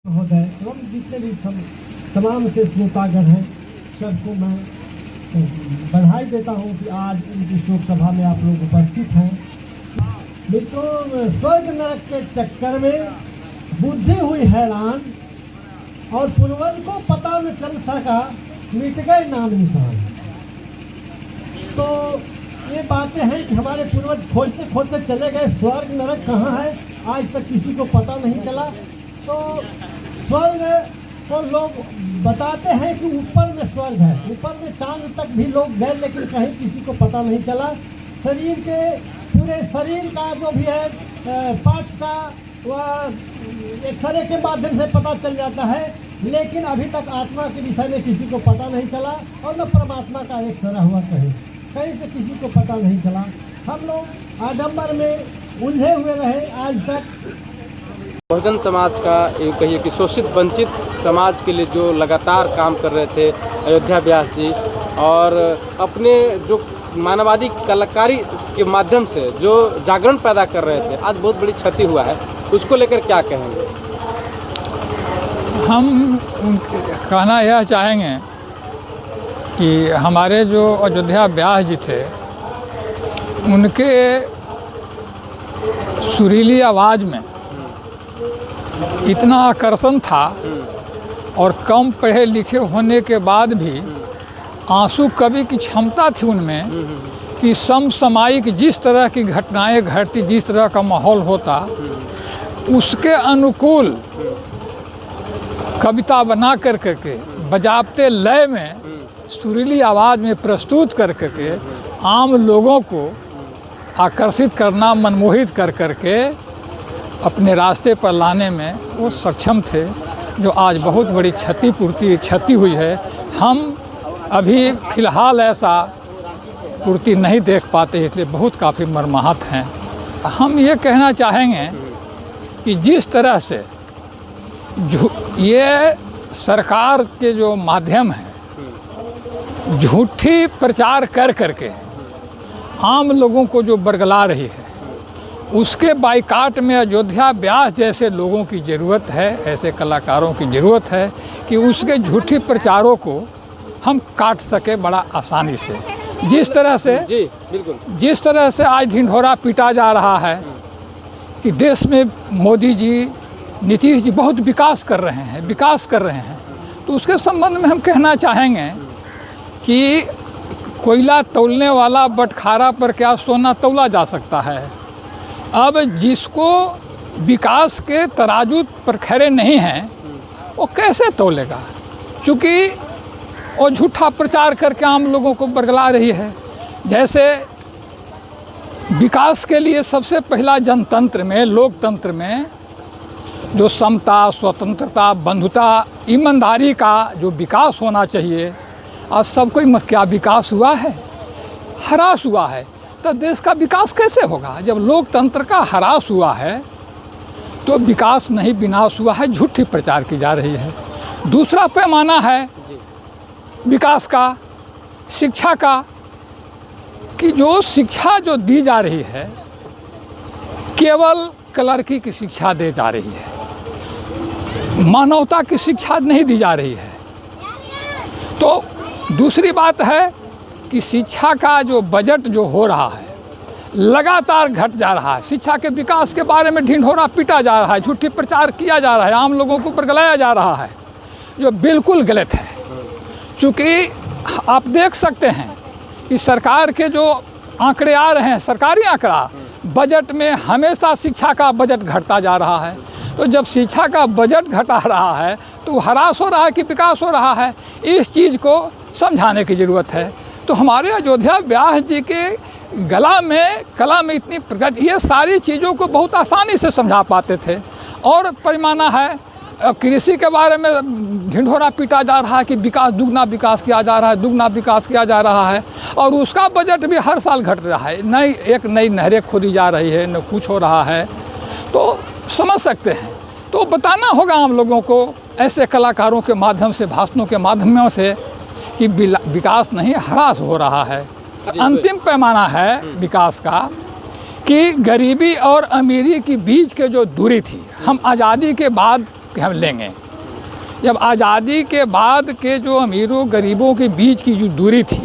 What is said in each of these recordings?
महोदय एवं जितने भी तमाम से श्रोतागण हैं सबको मैं बधाई देता हूं कि आज इनकी शोक सभा में आप लोग उपस्थित हैं। मित्रों, स्वर्ग नरक के चक्कर में बुद्धि हुई हैरान और पूर्वज को पता न चल सका, मिट गए नाम निशान। तो ये बातें हैं कि हमारे पूर्वज खोजते खोजते चले गए, स्वर्ग नरक कहाँ है आज तक किसी को पता नहीं चला। तो स्वर्ग को लोग बताते हैं कि ऊपर में स्वर्ग है, ऊपर में चांद तक भी लोग गए लेकिन कहीं किसी को पता नहीं चला। शरीर के पूरे शरीर का जो भी है पार्ट्स का वह एक्सरे के माध्यम से पता चल जाता है, लेकिन अभी तक आत्मा के विषय में किसी को पता नहीं चला और न परमात्मा का एक्सरा हुआ कहीं से किसी को पता नहीं चला। हम लोग आडंबर में उलझे हुए रहे आज तक। बहुजन समाज का ये कहिए कि शोषित वंचित समाज के लिए जो लगातार काम कर रहे थे अयोध्या व्यास जी, और अपने जो मानववादी कलाकारी के माध्यम से जो जागरण पैदा कर रहे थे, आज बहुत बड़ी क्षति हुआ है। उसको लेकर क्या कहेंगे? हम कहना यह चाहेंगे कि हमारे जो अयोध्या व्यास जी थे, उनके सुरीली आवाज़ में इतना आकर्षण था और कम पढ़े लिखे होने के बाद भी आंसू कवि की क्षमता थी उनमें कि समसामयिक जिस तरह की घटनाएं घटती, जिस तरह का माहौल होता, उसके अनुकूल कविता बना कर के बजाबते लय में सुरीली आवाज़ में प्रस्तुत कर के आम लोगों को आकर्षित करना, मनमोहित कर के अपने रास्ते पर लाने में वो सक्षम थे, जो आज बहुत बड़ी क्षति हुई है। हम अभी फ़िलहाल ऐसा पूर्ति नहीं देख पाते, इसलिए बहुत काफ़ी मर्माहत हैं। हम ये कहना चाहेंगे कि जिस तरह से ये सरकार के जो माध्यम हैं झूठी प्रचार कर के आम लोगों को जो बरगला रही है, उसके बाइकाट में अयोध्या व्यास जैसे लोगों की ज़रूरत है, ऐसे कलाकारों की ज़रूरत है कि उसके झूठी प्रचारों को हम काट सके बड़ा आसानी से। जिस तरह से जी बिल्कुल, जिस तरह से आज ढिंढोरा पीटा जा रहा है कि देश में मोदी जी, नीतीश जी बहुत विकास कर रहे हैं, तो उसके संबंध में हम कहना चाहेंगे कि कोयला तौलने वाला बटखारा पर क्या सोना तौला जा सकता है। अब जिसको विकास के तराजू पर खड़े नहीं हैं, वो कैसे तौलेगा, क्योंकि वो झूठा प्रचार करके आम लोगों को बरगला रही है। जैसे विकास के लिए सबसे पहला जनतंत्र में, लोकतंत्र में जो समता, स्वतंत्रता, बंधुता, ईमानदारी का जो विकास होना चाहिए, आज सब कोई क्या विकास हुआ है? ह्रास हुआ है। तो देश का विकास कैसे होगा? जब लोकतंत्र का ह्रास हुआ है तो विकास नहीं, विनाश हुआ है, झूठी प्रचार की जा रही है। दूसरा पैमाना है विकास का, शिक्षा का, कि जो शिक्षा जो दी जा रही है केवल क्लर्की की शिक्षा दी जा रही है, मानवता की शिक्षा नहीं दी जा रही है। तो दूसरी बात है कि शिक्षा का जो बजट जो हो रहा है लगातार घट जा रहा है। शिक्षा के विकास के बारे में ढिंढोरा पीटा जा रहा है, झूठी प्रचार किया जा रहा है, आम लोगों को बरगलाया जा रहा है, जो बिल्कुल गलत है। चूँकि आप देख सकते हैं कि सरकार के जो आंकड़े आ रहे हैं, सरकारी आंकड़ा, बजट में हमेशा शिक्षा का बजट घटता जा रहा है। तो जब शिक्षा का बजट घटा रहा है तो ह्रास हो रहा है कि विकास हो रहा है? इस चीज़ को समझाने की ज़रूरत है। तो हमारे अयोध्या व्यास जी के कला में इतनी प्रगति, ये सारी चीज़ों को बहुत आसानी से समझा पाते थे। और पैमाना है, अब कृषि के बारे में ढिंढोरा पीटा जा रहा है कि विकास, दुगना विकास किया जा रहा है, दुगना विकास किया जा रहा है, और उसका बजट भी हर साल घट रहा है। एक नई नहरें खोदी जा रही है, न कुछ हो रहा है। तो समझ सकते हैं, तो बताना होगा आम लोगों को ऐसे कलाकारों के माध्यम से, भाषणों के माध्यमों से, कि विकास नहीं, ह्रास हो रहा है। अंतिम पैमाना है विकास का कि गरीबी और अमीरी के बीच के जो दूरी थी, हम आज़ादी के बाद कि हम लेंगे। जब आज़ादी के बाद के जो अमीरों गरीबों के बीच की जो दूरी थी,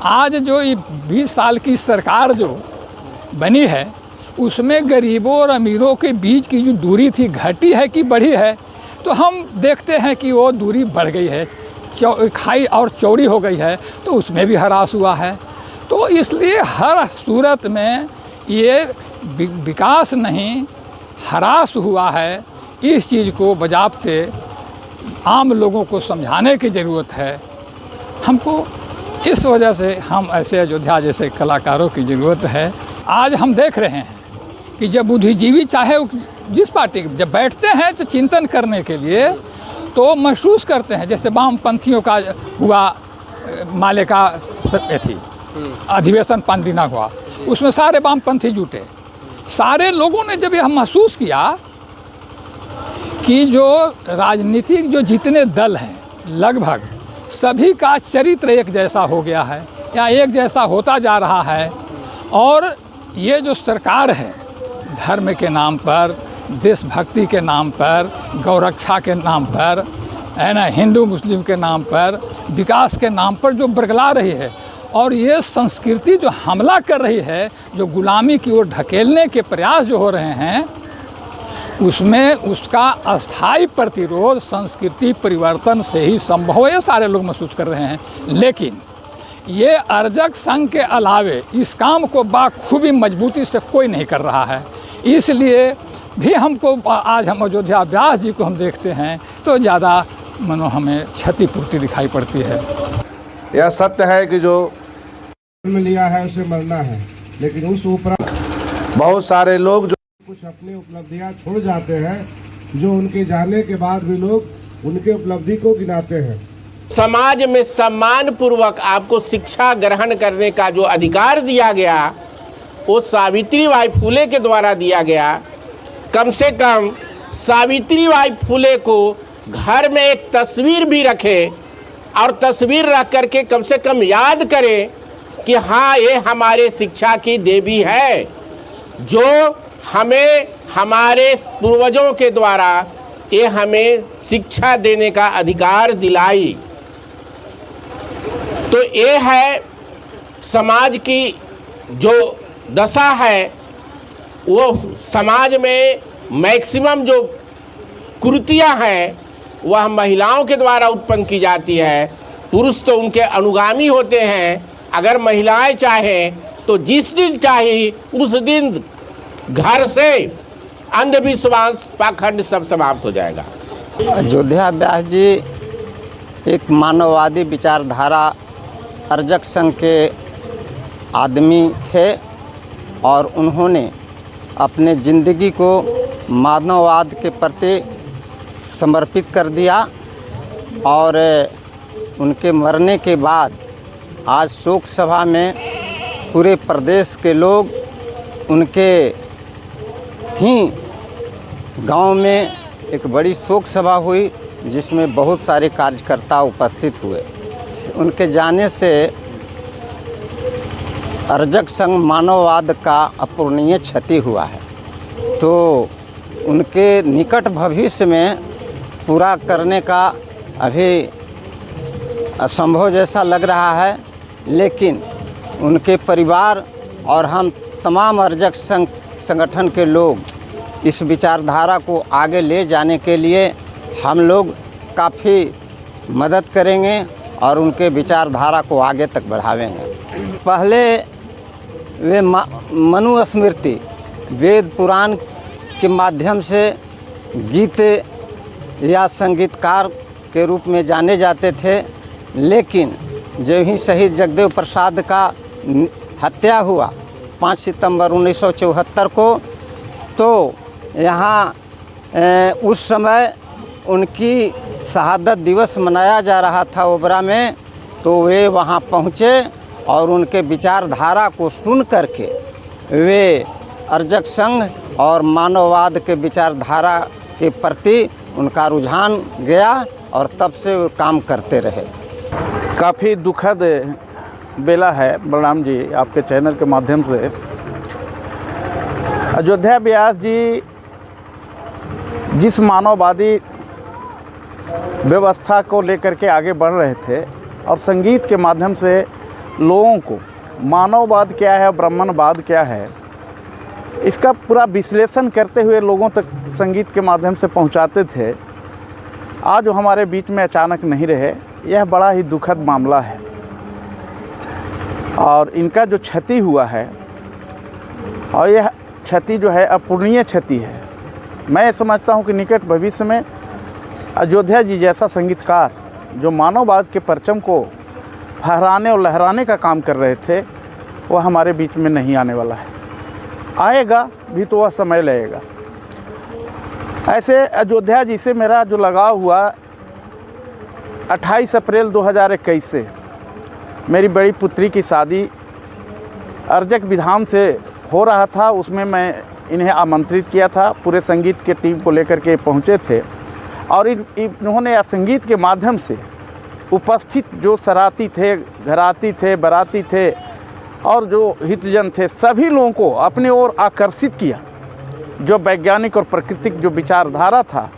आज जो ये 20 साल की सरकार जो बनी है उसमें गरीबों और अमीरों के बीच की जो दूरी थी घटी है कि बढ़ी है, तो हम देखते हैं कि वो दूरी बढ़ गई है, खाई और चौड़ी हो गई है, तो उसमें भी ह्रास हुआ है। तो इसलिए हर सूरत में ये विकास नहीं ह्रास हुआ है। इस चीज़ को बजाबते आम लोगों को समझाने की ज़रूरत है हमको। इस वजह से हम ऐसे अयोध्या जैसे कलाकारों की ज़रूरत है। आज हम देख रहे हैं कि जब बुद्धिजीवी चाहे जिस पार्टी के जब बैठते हैं तो चिंतन करने के लिए, तो महसूस करते हैं जैसे वामपंथियों का हुआ, माले का थी अधिवेशन 5 दिन हुआ, उसमें सारे वामपंथी जुटे। सारे लोगों ने जब यह महसूस किया कि जो राजनीतिक जो जितने दल हैं लगभग सभी का चरित्र एक जैसा हो गया है या एक जैसा होता जा रहा है, और ये जो सरकार है धर्म के नाम पर, देशभक्ति के नाम पर, गौरक्षा के नाम पर, है ना, हिंदू मुस्लिम के नाम पर, विकास के नाम पर जो बरगला रही है, और ये संस्कृति जो हमला कर रही है, जो गुलामी की ओर ढकेलने के प्रयास जो हो रहे हैं, उसमें उसका अस्थाई प्रतिरोध संस्कृति परिवर्तन से ही संभव है, ये सारे लोग महसूस कर रहे हैं। लेकिन ये अर्जक संघ के अलावे इस काम को बाखूबी मजबूती से कोई नहीं कर रहा है। इसलिए भी हमको आज हम अयोध्या व्यास जी को हम देखते हैं तो ज़्यादा मनो हमें क्षतिपूर्ति दिखाई पड़ती है। यह सत्य है कि जो जन्म लिया है उसे मरना है, लेकिन उस उपरांत बहुत सारे लोग जो कुछ अपनी उपलब्धियां छोड़ जाते हैं, जो उनके जाने के बाद भी लोग उनके उपलब्धि को गिनाते हैं। समाज में सम्मान पूर्वक आपको शिक्षा ग्रहण करने का जो अधिकार दिया गया वो सावित्रीबाई फुले के द्वारा दिया गया। कम से कम सावित्रीबाई फुले को घर में एक तस्वीर भी रखें और तस्वीर रख करके कम से कम याद करें कि हाँ, ये हमारे शिक्षा की देवी है, जो हमें हमारे पूर्वजों के द्वारा ये हमें शिक्षा देने का अधिकार दिलाई। तो ये है समाज की जो दशा है, वो समाज में मैक्सिमम जो कुरीतियाँ हैं वह महिलाओं के द्वारा उत्पन्न की जाती है। पुरुष तो उनके अनुगामी होते हैं। अगर महिलाएं चाहें तो जिस दिन चाहे उस दिन घर से अंधविश्वास पाखंड सब समाप्त हो जाएगा। अयोध्या व्यास जी एक मानववादी विचारधारा अर्जक संघ के आदमी थे और उन्होंने अपने ज़िंदगी को मानववाद के प्रति समर्पित कर दिया और उनके मरने के बाद आज शोक सभा में पूरे प्रदेश के लोग उनके ही गांव में एक बड़ी शोक सभा हुई जिसमें बहुत सारे कार्यकर्ता उपस्थित हुए। उनके जाने से अर्जक संघ मानववाद का अपूरणीय क्षति हुआ है, तो उनके निकट भविष्य में पूरा करने का अभी असंभव जैसा लग रहा है। लेकिन उनके परिवार और हम तमाम अर्जक संघ संगठन के लोग इस विचारधारा को आगे ले जाने के लिए हम लोग काफ़ी मदद करेंगे और उनके विचारधारा को आगे तक बढ़ावेंगे। पहले वे मनुस्मृति वेद पुराण के माध्यम से गीत या संगीतकार के रूप में जाने जाते थे, लेकिन जब ही शहीद जगदेव प्रसाद का हत्या हुआ 5 सितंबर 1974 को, तो यहाँ उस समय उनकी शहादत दिवस मनाया जा रहा था ओबरा में, तो वे वहाँ पहुँचे और उनके विचारधारा को सुन करके वे अर्जक संघ और मानववाद के विचारधारा के प्रति उनका रुझान गया और तब से वो काम करते रहे। काफ़ी दुखद बेला है बलराम जी, आपके चैनल के माध्यम से। अयोध्या व्यास जी जिस मानववादी व्यवस्था को लेकर के आगे बढ़ रहे थे और संगीत के माध्यम से लोगों को मानववाद क्या है, ब्राह्मणवाद क्या है, इसका पूरा विश्लेषण करते हुए लोगों तक संगीत के माध्यम से पहुंचाते थे, आज वो हमारे बीच में अचानक नहीं रहे। यह बड़ा ही दुखद मामला है और इनका जो क्षति हुआ है, और यह क्षति जो है अपूरणीय क्षति है। मैं समझता हूं कि निकट भविष्य में अयोध्या जी जैसा संगीतकार जो मानववाद के परचम को फहराने और लहराने का काम कर रहे थे, वह हमारे बीच में नहीं आने वाला है। आएगा भी तो वह समय लगेगा। ऐसे अयोध्या जी से मेरा जो लगाव हुआ 28 अप्रैल 2021 से, मेरी बड़ी पुत्री की शादी अर्जक विधान से हो रहा था। उसमें मैं इन्हें आमंत्रित किया था, पूरे संगीत के टीम को लेकर के पहुंचे थे और इन्होंने संगीत के माध्यम से उपस्थित जो सराती थे, घराती थे, बाराती थे और जो हितजन थे, सभी लोगों को अपनी ओर आकर्षित किया। जो वैज्ञानिक और प्राकृतिक जो विचारधारा था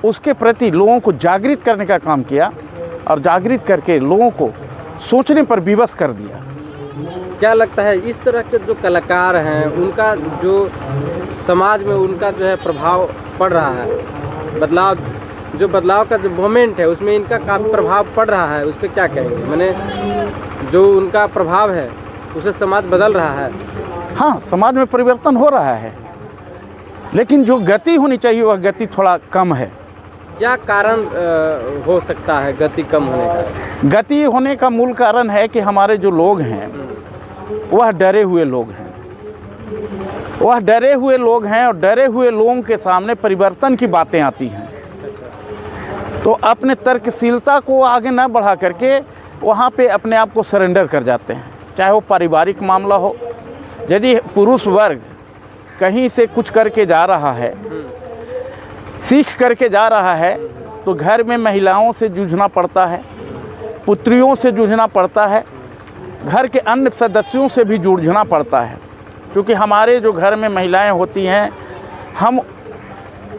उसके प्रति लोगों को जागृत करने का काम किया और जागृत करके लोगों को सोचने पर विवश कर दिया। क्या लगता है इस तरह के जो कलाकार हैं उनका जो समाज में उनका जो है प्रभाव पड़ रहा है, बदलाव का जो मोमेंट है उसमें इनका काफ़ी प्रभाव पड़ रहा है, उस पर क्या कहेंगे? मैंने जो उनका प्रभाव है उसे समाज बदल रहा है। हाँ, समाज में परिवर्तन हो रहा है, लेकिन जो गति होनी चाहिए वह गति थोड़ा कम है। क्या कारण हो सकता है गति कम होने का? गति होने का मूल कारण है कि हमारे जो लोग हैं वह डरे हुए लोग हैं। वह डरे हुए लोग हैं और डरे हुए लोगों के सामने परिवर्तन की बातें आती हैं तो अपने तर्कशीलता को आगे न बढ़ा करके वहाँ पे अपने आप को सरेंडर कर जाते हैं। चाहे वो पारिवारिक मामला हो, यदि पुरुष वर्ग कहीं से कुछ करके जा रहा है, सीख करके जा रहा है, तो घर में महिलाओं से जूझना पड़ता है, पुत्रियों से जूझना पड़ता है, घर के अन्य सदस्यों से भी जूझना पड़ता है। क्योंकि हमारे जो घर में महिलाएं होती हैं, हम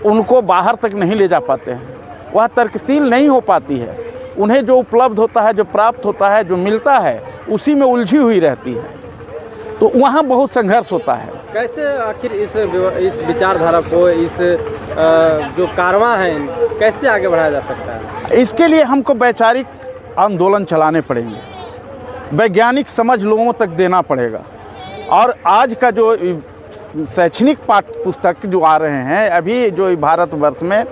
उनको बाहर तक नहीं ले जा पाते हैं, वह तर्कशील नहीं हो पाती है। उन्हें जो उपलब्ध होता है, जो प्राप्त होता है, जो मिलता है, उसी में उलझी हुई रहती है, तो वहाँ बहुत संघर्ष होता है। कैसे आखिर इस विचारधारा को, इस जो कारवां है, कैसे आगे बढ़ाया जा सकता है? इसके लिए हमको वैचारिक आंदोलन चलाने पड़ेंगे, वैज्ञानिक समझ लोगों तक देना पड़ेगा। और आज का जो शैक्षणिक पाठ्य पुस्तक जो आ रहे हैं, अभी जो भारतवर्ष में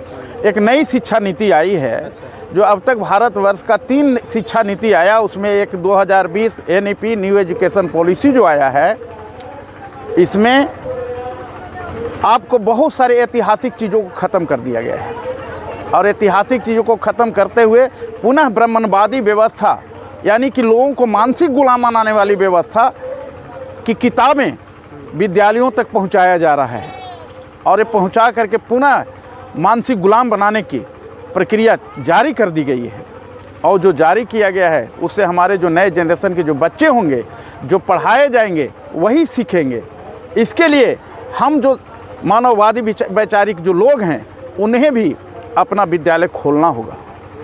एक नई शिक्षा नीति आई है, जो अब तक भारतवर्ष का 3 शिक्षा नीति आया, उसमें एक 2020 NEP न्यू एजुकेशन पॉलिसी जो आया है, इसमें आपको बहुत सारे ऐतिहासिक चीज़ों को ख़त्म कर दिया गया है और ऐतिहासिक चीज़ों को ख़त्म करते हुए पुनः ब्राह्मणवादी व्यवस्था, यानी कि लोगों को मानसिक गुलाम बनाने वाली व्यवस्था की किताबें विद्यालयों तक पहुंचाया जा रहा है और ये पहुंचा करके पुनः मानसिक गुलाम बनाने की प्रक्रिया जारी कर दी गई है। और जो जारी किया गया है उससे हमारे जो नए जनरेशन के जो बच्चे होंगे, जो पढ़ाए जाएंगे, वही सीखेंगे। इसके लिए हम जो मानववादी वैचारिक जो लोग हैं, उन्हें भी अपना विद्यालय खोलना होगा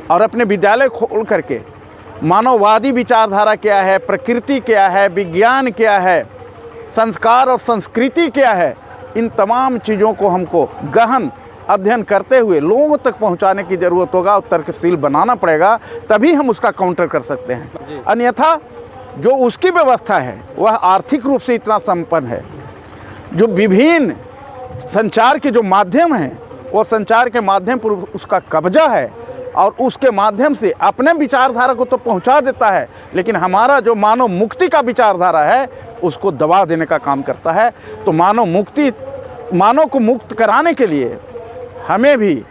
और अपने विद्यालय खोल करके मानववादी विचारधारा क्या है, प्रकृति क्या है, विज्ञान क्या है, संस्कार और संस्कृति क्या है, इन तमाम चीज़ों को हमको गहन अध्ययन करते हुए लोगों तक पहुंचाने की ज़रूरत होगा और तर्कशील बनाना पड़ेगा, तभी हम उसका काउंटर कर सकते हैं। अन्यथा जो उसकी व्यवस्था है वह आर्थिक रूप से इतना संपन्न है, जो विभिन्न संचार के जो माध्यम हैं, वो संचार के माध्यम पर उसका कब्जा है और उसके माध्यम से अपने विचारधारा को तो पहुंचा देता है, लेकिन हमारा जो मानव मुक्ति का विचारधारा है उसको दबा देने का काम करता है। तो मानव को मुक्त कराने के लिए हमें भी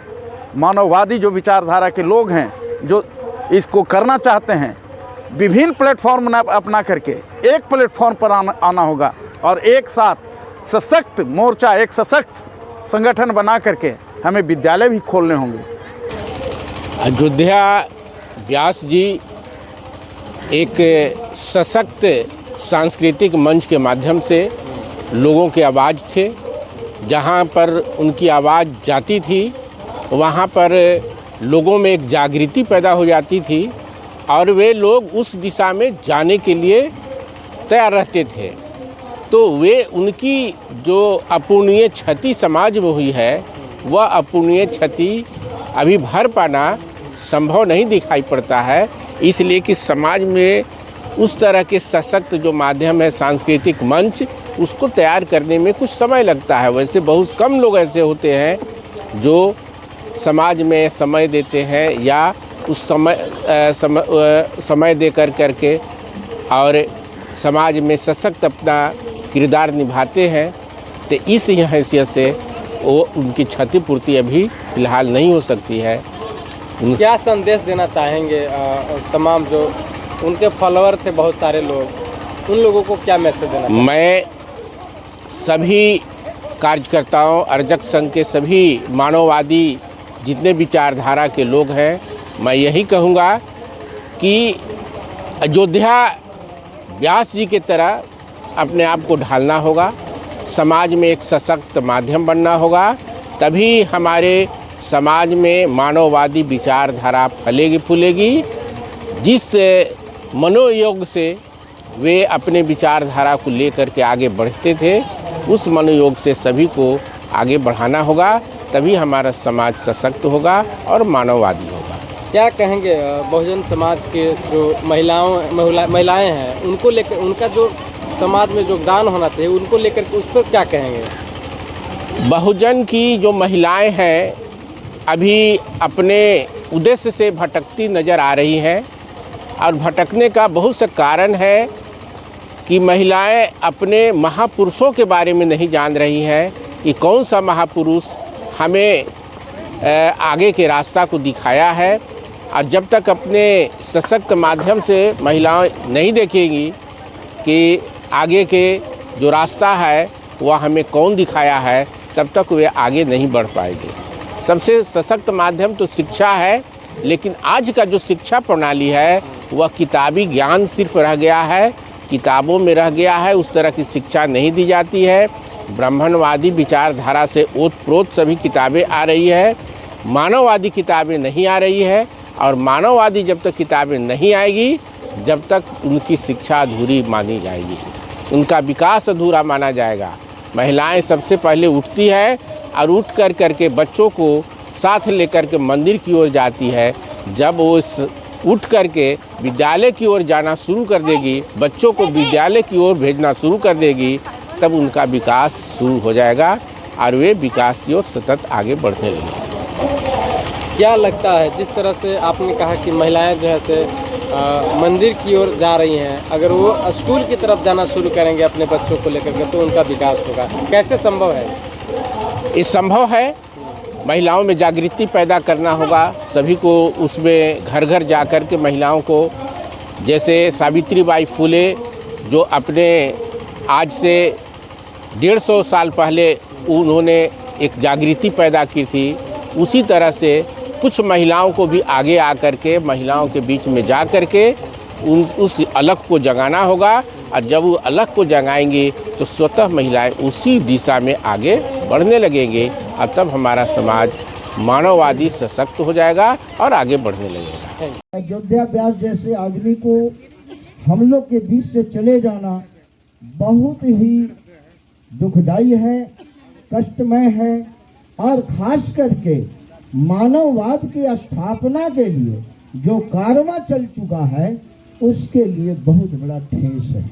मानववादी जो विचारधारा के लोग हैं, जो इसको करना चाहते हैं, विभिन्न प्लेटफॉर्म अपना करके एक प्लेटफॉर्म पर आना होगा और एक साथ सशक्त मोर्चा, एक सशक्त संगठन बना करके हमें विद्यालय भी खोलने होंगे। अयोध्या व्यास जी एक सशक्त सांस्कृतिक मंच के माध्यम से लोगों के आवाज़ थे। जहाँ पर उनकी आवाज़ जाती थी वहाँ पर लोगों में एक जागृति पैदा हो जाती थी और वे लोग उस दिशा में जाने के लिए तैयार रहते थे। तो वे उनकी जो अपूर्णीय क्षति समाज में हुई है, वह अपूर्णीय क्षति अभी भर पाना संभव नहीं दिखाई पड़ता है, इसलिए कि समाज में उस तरह के सशक्त जो माध्यम है सांस्कृतिक मंच, उसको तैयार करने में कुछ समय लगता है। वैसे बहुत कम लोग ऐसे होते हैं जो समाज में समय देते हैं या उस समय दे करके और समाज में सशक्त अपना किरदार निभाते हैं। तो इस हैसियत से वो उनकी क्षतिपूर्ति अभी फ़िलहाल नहीं हो सकती है। क्या संदेश देना चाहेंगे तमाम जो उनके फॉलोअर थे बहुत सारे लोग, उन लोगों को क्या मैसेज देना? मैं सभी कार्यकर्ताओं, अर्जक संघ के सभी मानववादी जितने विचारधारा के लोग हैं, मैं यही कहूँगा कि अयोध्या व्यास जी की तरह अपने आप को ढालना होगा, समाज में एक सशक्त माध्यम बनना होगा, तभी हमारे समाज में मानववादी विचारधारा फलेगी फूलेगी। जिस मनोयोग से वे अपने विचारधारा को लेकर के आगे बढ़ते थे, उस मनोयोग से सभी को आगे बढ़ाना होगा, तभी हमारा समाज सशक्त होगा और मानववादी होगा। क्या कहेंगे बहुजन समाज के जो महिलाएं हैं, उनको लेकर, उनका जो समाज में योगदान होना चाहिए, उनको लेकर के उस पर क्या कहेंगे? बहुजन की जो महिलाएं हैं अभी अपने उद्देश्य से भटकती नज़र आ रही हैं और भटकने का बहुत से कारण है कि महिलाएं अपने महापुरुषों के बारे में नहीं जान रही हैं कि कौन सा महापुरुष हमें आगे के रास्ता को दिखाया है। और जब तक अपने सशक्त माध्यम से महिलाएं नहीं देखेंगी कि आगे के जो रास्ता है वह हमें कौन दिखाया है, तब तक वे आगे नहीं बढ़ पाएंगे। सबसे सशक्त माध्यम तो शिक्षा है, लेकिन आज का जो शिक्षा प्रणाली है वह किताबी ज्ञान सिर्फ रह गया है, किताबों में रह गया है। उस तरह की शिक्षा नहीं दी जाती है। ब्राह्मणवादी विचारधारा से ओतप्रोत सभी किताबें आ रही है, मानववादी किताबें नहीं आ रही है। और मानववादी जब तक किताबें नहीं आएगी, जब तक उनकी शिक्षा अधूरी मानी जाएगी, उनका विकास अधूरा माना जाएगा। महिलाएं सबसे पहले उठती है और उठ कर करके बच्चों को साथ लेकर के मंदिर की ओर जाती है। जब वो उठ करके विद्यालय की ओर जाना शुरू कर देगी, बच्चों को विद्यालय की ओर भेजना शुरू कर देगी, तब उनका विकास शुरू हो जाएगा और वे विकास की ओर सतत आगे बढ़ने लगेंगे। क्या लगता है, जिस तरह से आपने कहा कि महिलाएं जो है से मंदिर की ओर जा रही हैं, अगर वो स्कूल की तरफ जाना शुरू करेंगे अपने बच्चों को लेकर के, तो उनका विकास होगा? कैसे संभव है? ये संभव है। महिलाओं में जागृति पैदा करना होगा, सभी को उसमें घर घर जा कर के महिलाओं को, जैसे सावित्रीबाई फुले जो अपने आज से 150 साल पहले उन्होंने एक जागृति पैदा की थी, उसी तरह से कुछ महिलाओं को भी आगे आकर के महिलाओं के बीच में जा कर के उस अलख को जगाना होगा। और जब वो अलख को जगाएंगे तो स्वतः महिलाएं उसी दिशा में आगे बढ़ने लगेंगे और तब हमारा समाज मानववादी सशक्त हो जाएगा और आगे बढ़ने लगेगा। अयोध्या व्यास जैसे आदमी को हम लोग के बीच से चले जाना बहुत ही दुखदाई है, कष्टमय है, और खास करके मानववाद की स्थापना के लिए जो कारवां चल चुका है उसके लिए बहुत बड़ा ठेस है।